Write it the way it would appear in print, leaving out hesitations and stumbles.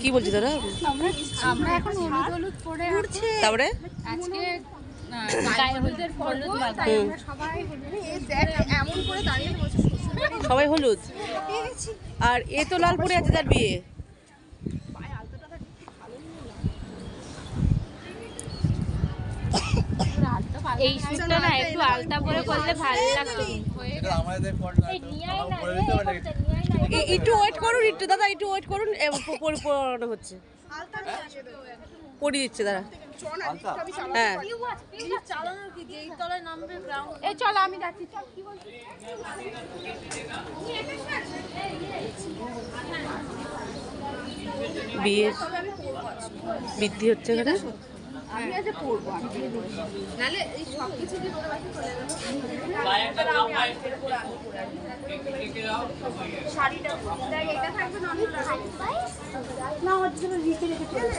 কি বলছি তোরা? আমরা এখন হলুদ পরে উঠছে, তারপরে আজকে গায়ে হলুদের হলুদ লাগাই আমরা সবাই। দেখ এমন করে দাঁড়িয়ে বলছে সবাই হলুদ, আর এ তো লাল পরে আছে তার বিয়ে। এই শুটটা না একটু আলতা পরে করলে ভালো লাগতো। একটু ওয়েট করুন, একটু দাদা একটু ওয়েট করুন, পড়ানো হচ্ছে, পড়িয়ে দিচ্ছে দাদা। হ্যাঁ এই চলো আমি যাচ্ছি। বিয়ের বৃদ্ধি হচ্ছে এখানে। আমি আজ পড়বো, নালে এই সব কিছু দিয়ে বলে বাকি চলে যাবে। শাড়িটা এটা থাকবে না, হচ্ছে রেখে রেখে চলে